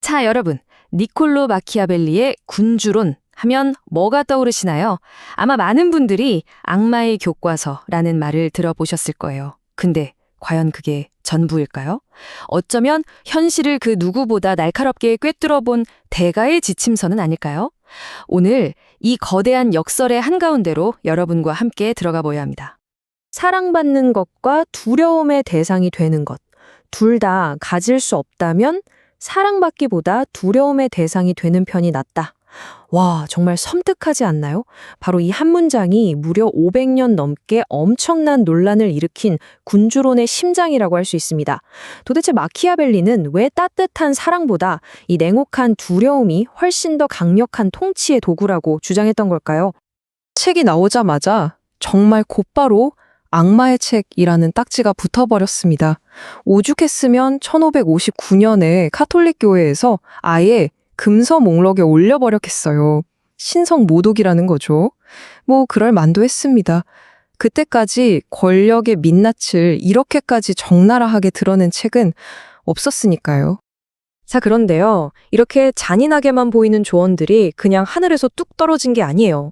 자, 여러분. 니콜로 마키아벨리의 군주론 하면 뭐가 떠오르시나요? 아마 많은 분들이 악마의 교과서라는 말을 들어보셨을 거예요. 근데 과연 그게 전부일까요? 어쩌면 현실을 그 누구보다 날카롭게 꿰뚫어 본 대가의 지침서는 아닐까요? 오늘 이 거대한 역설의 한가운데로 여러분과 함께 들어가 보야 합니다. 사랑받는 것과 두려움의 대상이 되는 것. 둘 다 가질 수 없다면 사랑받기보다 두려움의 대상이 되는 편이 낫다. 와, 정말 섬뜩하지 않나요? 바로 이 한 문장이 무려 500년 넘게 엄청난 논란을 일으킨 군주론의 심장이라고 할 수 있습니다. 도대체 마키아벨리는 왜 따뜻한 사랑보다 이 냉혹한 두려움이 훨씬 더 강력한 통치의 도구라고 주장했던 걸까요? 책이 나오자마자 정말 곧바로 악마의 책이라는 딱지가 붙어버렸습니다. 오죽했으면 1559년에 카톨릭 교회에서 아예 금서 목록에 올려버렸겠어요. 신성 모독이라는 거죠. 뭐 그럴 만도 했습니다. 그때까지 권력의 민낯을 이렇게까지 적나라하게 드러낸 책은 없었으니까요. 자, 그런데요. 이렇게 잔인하게만 보이는 조언들이 그냥 하늘에서 뚝 떨어진 게 아니에요.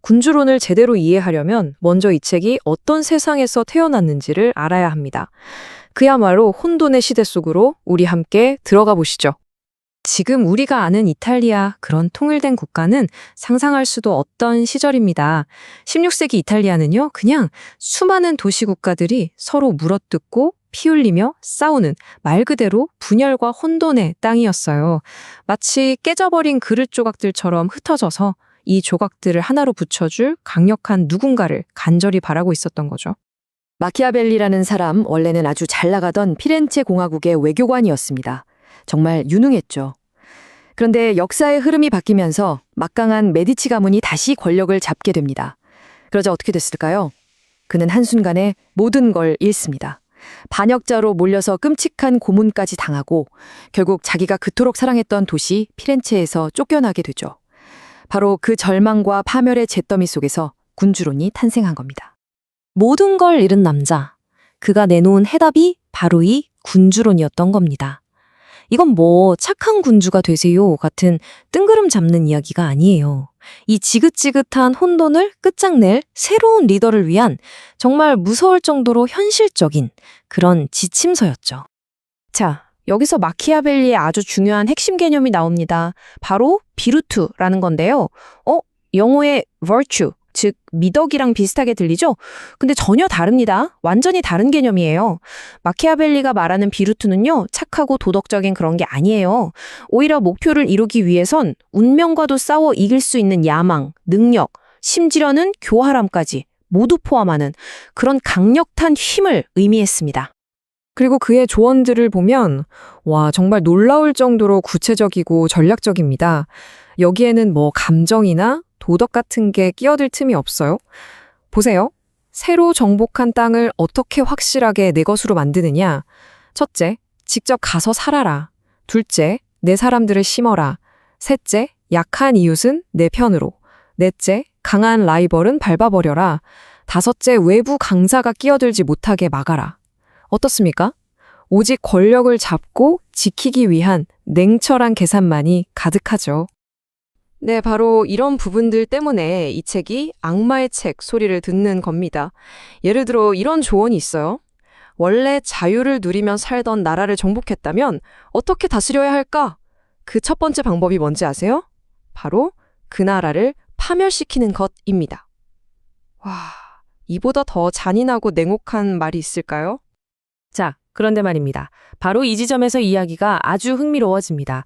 군주론을 제대로 이해하려면 먼저 이 책이 어떤 세상에서 태어났는지를 알아야 합니다. 그야말로 혼돈의 시대 속으로 우리 함께 들어가 보시죠. 지금 우리가 아는 이탈리아, 그런 통일된 국가는 상상할 수도 없던 시절입니다. 16세기 이탈리아는요, 그냥 수많은 도시 국가들이 서로 물어뜯고 피 흘리며 싸우는 말 그대로 분열과 혼돈의 땅이었어요. 마치 깨져버린 그릇 조각들처럼 흩어져서 이 조각들을 하나로 붙여줄 강력한 누군가를 간절히 바라고 있었던 거죠. 마키아벨리라는 사람 원래는 아주 잘 나가던 피렌체 공화국의 외교관이었습니다. 정말 유능했죠. 그런데 역사의 흐름이 바뀌면서 막강한 메디치 가문이 다시 권력을 잡게 됩니다. 그러자 어떻게 됐을까요? 그는 한순간에 모든 걸 잃습니다. 반역자로 몰려서 끔찍한 고문까지 당하고 결국 자기가 그토록 사랑했던 도시 피렌체에서 쫓겨나게 되죠. 바로 그 절망과 파멸의 잿더미 속에서 군주론이 탄생한 겁니다. 모든 걸 잃은 남자. 그가 내놓은 해답이 바로 이 군주론이었던 겁니다. 이건 뭐 착한 군주가 되세요 같은 뜬구름 잡는 이야기가 아니에요. 이 지긋지긋한 혼돈을 끝장낼 새로운 리더를 위한 정말 무서울 정도로 현실적인 그런 지침서였죠. 자, 여기서 마키아벨리의 아주 중요한 핵심 개념이 나옵니다. 바로 비루투라는 건데요. 영어의 virtue, 즉 미덕이랑 비슷하게 들리죠? 근데 전혀 다릅니다. 완전히 다른 개념이에요. 마키아벨리가 말하는 비루투는요, 착하고 도덕적인 그런 게 아니에요. 오히려 목표를 이루기 위해선 운명과도 싸워 이길 수 있는 야망, 능력, 심지어는 교활함까지 모두 포함하는 그런 강력한 힘을 의미했습니다. 그리고 그의 조언들을 보면 와, 정말 놀라울 정도로 구체적이고 전략적입니다. 여기에는 뭐 감정이나 도덕 같은 게 끼어들 틈이 없어요. 보세요. 새로 정복한 땅을 어떻게 확실하게 내 것으로 만드느냐. 첫째, 직접 가서 살아라. 둘째, 내 사람들을 심어라. 셋째, 약한 이웃은 내 편으로. 넷째, 강한 라이벌은 밟아버려라. 다섯째, 외부 강자가 끼어들지 못하게 막아라. 어떻습니까? 오직 권력을 잡고 지키기 위한 냉철한 계산만이 가득하죠. 네, 바로 이런 부분들 때문에 이 책이 악마의 책 소리를 듣는 겁니다. 예를 들어 이런 조언이 있어요. 원래 자유를 누리며 살던 나라를 정복했다면 어떻게 다스려야 할까? 그 첫 번째 방법이 뭔지 아세요? 바로 그 나라를 파멸시키는 것입니다. 와, 이보다 더 잔인하고 냉혹한 말이 있을까요? 자, 그런데 말입니다. 바로 이 지점에서 이야기가 아주 흥미로워집니다.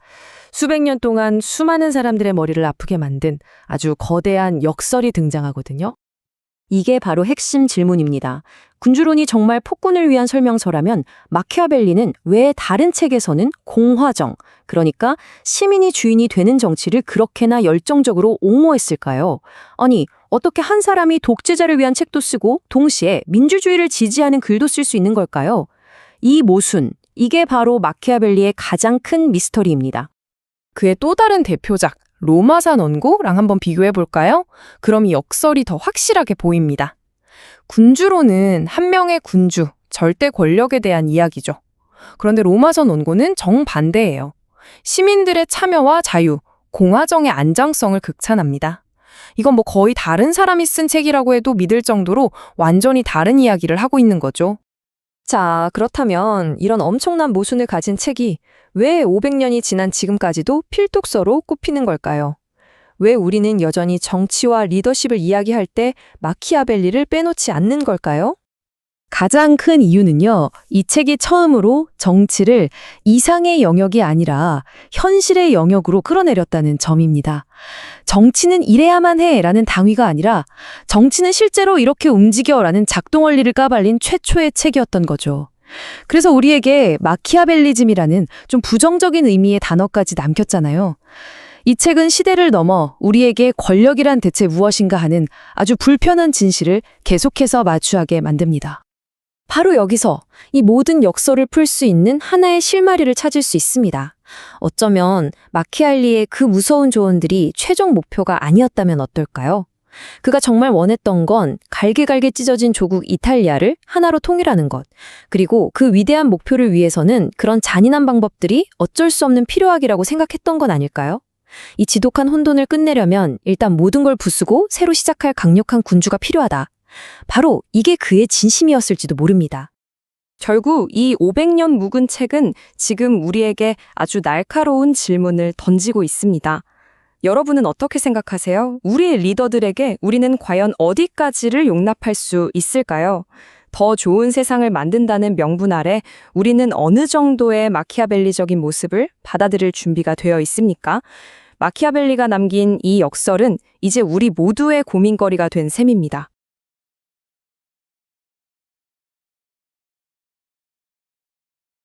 수백 년 동안 수많은 사람들의 머리를 아프게 만든 아주 거대한 역설이 등장하거든요. 이게 바로 핵심 질문입니다. 군주론이 정말 폭군을 위한 설명서라면 마키아벨리는 왜 다른 책에서는 공화정, 그러니까 시민이 주인이 되는 정치를 그렇게나 열정적으로 옹호했을까요? 아니, 어떻게 한 사람이 독재자를 위한 책도 쓰고 동시에 민주주의를 지지하는 글도 쓸 수 있는 걸까요? 이 모순, 이게 바로 마키아벨리의 가장 큰 미스터리입니다. 그의 또 다른 대표작, 로마산 원고랑 한번 비교해 볼까요? 그럼 이 역설이 더 확실하게 보입니다. 군주론은 한 명의 군주, 절대 권력에 대한 이야기죠. 그런데 로마선 원고는 정반대예요. 시민들의 참여와 자유, 공화정의 안정성을 극찬합니다. 이건 뭐 거의 다른 사람이 쓴 책이라고 해도 믿을 정도로 완전히 다른 이야기를 하고 있는 거죠. 자, 그렇다면 이런 엄청난 모순을 가진 책이 왜 500년이 지난 지금까지도 필독서로 꼽히는 걸까요? 왜 우리는 여전히 정치와 리더십을 이야기할 때 마키아벨리를 빼놓지 않는 걸까요? 가장 큰 이유는요, 이 책이 처음으로 정치를 이상의 영역이 아니라 현실의 영역으로 끌어내렸다는 점입니다. 정치는 이래야만 해 라는 당위가 아니라 정치는 실제로 이렇게 움직여 라는 작동 원리를 까발린 최초의 책이었던 거죠. 그래서 우리에게 마키아벨리즘이라는 좀 부정적인 의미의 단어까지 남겼잖아요. 이 책은 시대를 넘어 우리에게 권력이란 대체 무엇인가 하는 아주 불편한 진실을 계속해서 마주하게 만듭니다. 바로 여기서 이 모든 역설을 풀 수 있는 하나의 실마리를 찾을 수 있습니다. 어쩌면 마키아벨리의 그 무서운 조언들이 최종 목표가 아니었다면 어떨까요? 그가 정말 원했던 건 갈게갈게 찢어진 조국 이탈리아를 하나로 통일하는 것, 그리고 그 위대한 목표를 위해서는 그런 잔인한 방법들이 어쩔 수 없는 필요하기라고 생각했던 건 아닐까요? 이 지독한 혼돈을 끝내려면 일단 모든 걸 부수고 새로 시작할 강력한 군주가 필요하다. 바로 이게 그의 진심이었을지도 모릅니다. 결국 이 500년 묵은 책은 지금 우리에게 아주 날카로운 질문을 던지고 있습니다. 여러분은 어떻게 생각하세요? 우리의 리더들에게 우리는 과연 어디까지를 용납할 수 있을까요? 더 좋은 세상을 만든다는 명분 아래 우리는 어느 정도의 마키아벨리적인 모습을 받아들일 준비가 되어 있습니까? 마키아벨리가 남긴 이 역설은 이제 우리 모두의 고민거리가 된 셈입니다.